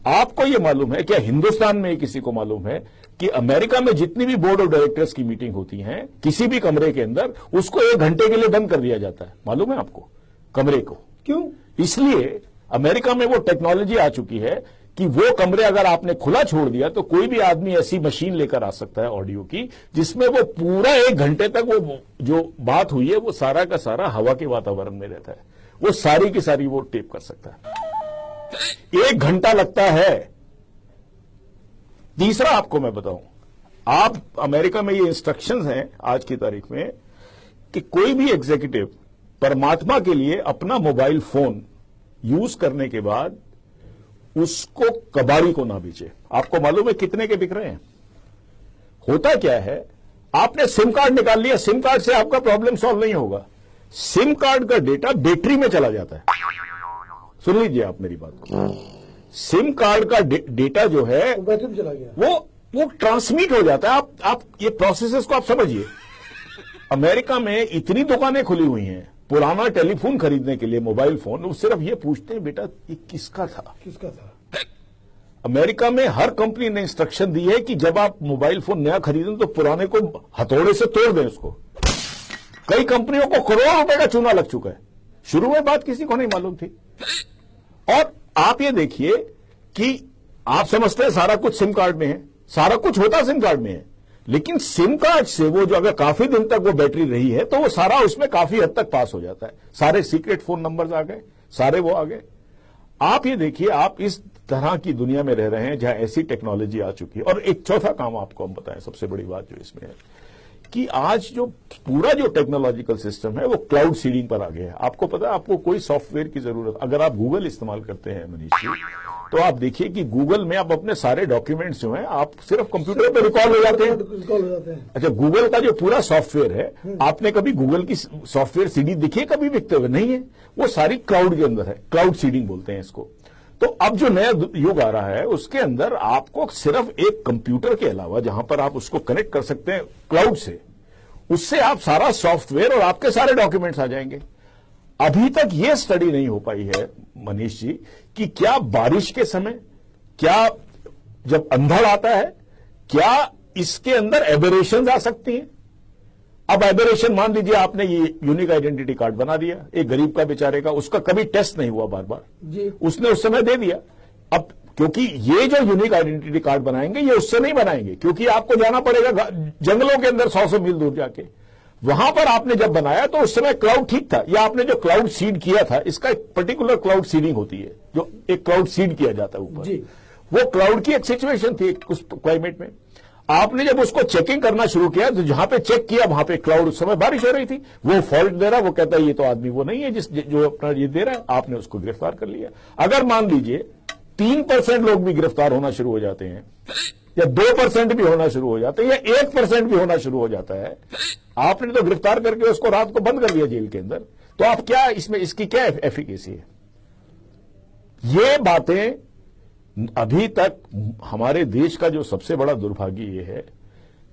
आपको ये मालूम है, क्या हिंदुस्तान में किसी को मालूम है कि अमेरिका में जितनी भी बोर्ड ऑफ डायरेक्टर्स की मीटिंग होती है किसी भी कमरे के अंदर उसको 1 घंटे के लिए बंद कर दिया जाता है? मालूम है आपको? कमरे को क्यों? इसलिए अमेरिका में वो टेक्नोलॉजी आ चुकी है कि वो कमरे अगर आपने खुला छोड़ दिया तो कोई भी आदमी ऐसी मशीन लेकर आ सकता है ऑडियो की, जिसमें वो पूरा 1 घंटे तक वो जो बात हुई है वो सारा का सारा हवा के वातावरण में रहता है, वो सारी की सारी वो टेप कर सकता है। 1 घंटा लगता है। तीसरा आपको मैं बताऊं, आप अमेरिका में ये इंस्ट्रक्शंस हैं आज की तारीख में कि कोई भी एग्जीक्यूटिव परमात्मा के लिए अपना मोबाइल फोन यूज करने के बाद उसको कबाड़ी को ना बेचे। आपको मालूम है कितने के बिक रहे हैं? होता क्या है, आपने सिम कार्ड निकाल लिया, सिम कार्ड से आपका प्रॉब्लम सॉल्व नहीं होगा। सिम कार्ड का डेटा बैटरी में चला जाता है। सुन लीजिए आप मेरी बात को, सिम कार्ड का डेटा जो है बैटरी में चला गया, वो ट्रांसमिट हो जाता है। आप ये प्रोसेसेस को आप समझिए। अमेरिका में इतनी दुकानें खुली हुई हैं पुराना टेलीफोन खरीदने के लिए, मोबाइल फोन, वो सिर्फ ये पूछते हैं बेटा ये किसका था। अमेरिका में हर कंपनी ने इंस्ट्रक्शन दी है कि जब आप मोबाइल फोन नया खरीदें तो पुराने को हथौड़े से तोड़ दें उसको। कई कंपनियों को करोड़ों रुपए का चूना लग चुका है। शुरू में बात किसी को नहीं मालूम थी। और आप ये देखिए कि आप समझते हैं सारा कुछ सिम कार्ड में है, सारा कुछ होता सिम कार्ड में है, लेकिन सिम कार्ड से वो जो अगर काफी दिन तक वो बैटरी रही है तो वो सारा उसमें काफी हद तक पास हो जाता है। सारे सीक्रेट फोन नंबर्स आ गए, सारे वो आ गए। आप ये देखिए, आप इस तरह की दुनिया में रह रहे हैं जहां ऐसी टेक्नोलॉजी आ चुकी है। और एक चौथा काम आपको हम बताएं, सबसे बड़ी बात जो इसमें है कि आज जो पूरा जो टेक्नोलॉजिकल सिस्टम है वो क्लाउड सीडिंग पर आ गया है। आपको पता है, आपको कोई सॉफ्टवेयर की जरूरत, अगर आप गूगल इस्तेमाल करते हैं मनीष जी, तो आप देखिए कि गूगल में आप अपने सारे डॉक्यूमेंट्स जो हैं आप सिर्फ कंप्यूटर पे रिकॉर्ड हो जाते हैं। अच्छा, गूगल का जो पूरा सॉफ्टवेयर है, आपने कभी गूगल की सॉफ्टवेयर सीडी दिखी है कभी बिकते हुए? नहीं है। वो सारी क्लाउड के अंदर है, क्लाउड सीडिंग बोलते हैं इसको। तो अब जो नया युग आ रहा है उसके अंदर आपको सिर्फ एक कंप्यूटर के अलावा जहां पर आप उसको कनेक्ट कर सकते हैं क्लाउड से, उससे आप सारा सॉफ्टवेयर और आपके सारे डॉक्यूमेंट्स आ जाएंगे। अभी तक यह स्टडी नहीं हो पाई है मनीष जी कि क्या बारिश के समय, क्या जब अंधड़ आता है, क्या इसके अंदर एबेरेशंस आ सकती हैं। अब एबेरेशन, मान लीजिए आपने ये यूनिक आइडेंटिटी कार्ड बना दिया एक गरीब का, बेचारे का, उसका कभी टेस्ट नहीं हुआ बार बार, उसने उस समय दे दिया। अब क्योंकि ये जो यूनिक आइडेंटिटी कार्ड बनाएंगे ये उससे नहीं बनाएंगे, क्योंकि आपको जाना पड़ेगा जंगलों के अंदर 100 मील दूर जाके। वहां पर आपने जब बनाया तो उस समय क्लाउड ठीक था, या आपने जो क्लाउड सीड किया था, इसका एक पर्टिकुलर क्लाउड सीडिंग होती है, जो एक क्लाउड सीड किया जाता है ऊपर, वो क्लाउड की एक सिचुएशन थी उस क्लाइमेट में। आपने जब उसको चेकिंग करना शुरू किया तो जहां पे चेक किया वहां पे क्लाउड, उस समय बारिश हो रही थी, वो फॉल्ट दे रहा, वो कहता है ये तो आदमी वो नहीं है जो अपना ये दे रहा है, आपने उसको गिरफ्तार कर लिया। अगर मान लीजिए 3% लोग भी गिरफ्तार होना शुरू हो जाते हैं, या 2% भी होना शुरू हो जाते हैं, या 1% भी होना शुरू हो जाता है, आपने तो गिरफ्तार करके उसको रात को बंद कर दिया जेल के अंदर, तो आप क्या इसमें, इसकी क्या एफिकेसी है? ये बातें अभी तक हमारे देश का जो सबसे बड़ा दुर्भाग्य ये है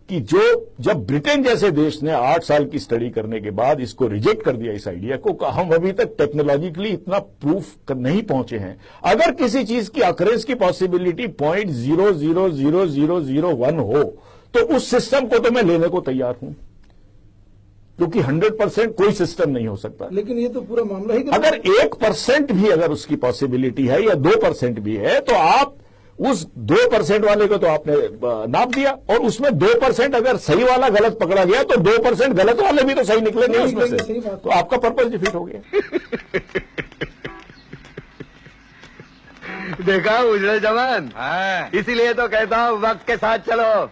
कि जब ब्रिटेन जैसे देश ने 8 साल की स्टडी करने के बाद इसको रिजेक्ट कर दिया इस आइडिया को, हम अभी तक टेक्नोलॉजिकली इतना प्रूफ नहीं पहुंचे हैं। अगर किसी चीज की अकरेंस की पॉसिबिलिटी 0.00001 हो तो उस सिस्टम को तो मैं लेने को तैयार हूं, क्योंकि 100% कोई सिस्टम नहीं हो सकता। लेकिन ये तो पूरा मामला ही, अगर 1% भी अगर उसकी पॉसिबिलिटी है या 2% भी है, तो आप उस 2% वाले को तो आपने नाप दिया, और उसमें 2% अगर सही वाला गलत पकड़ा गया तो 2% गलत वाले भी तो सही निकलेंगे उसमें से, तो आपका पर्पस डिफीट हो गया। देखा उजड़े जवान, इसीलिए तो कहता हूं वक्त के साथ चलो।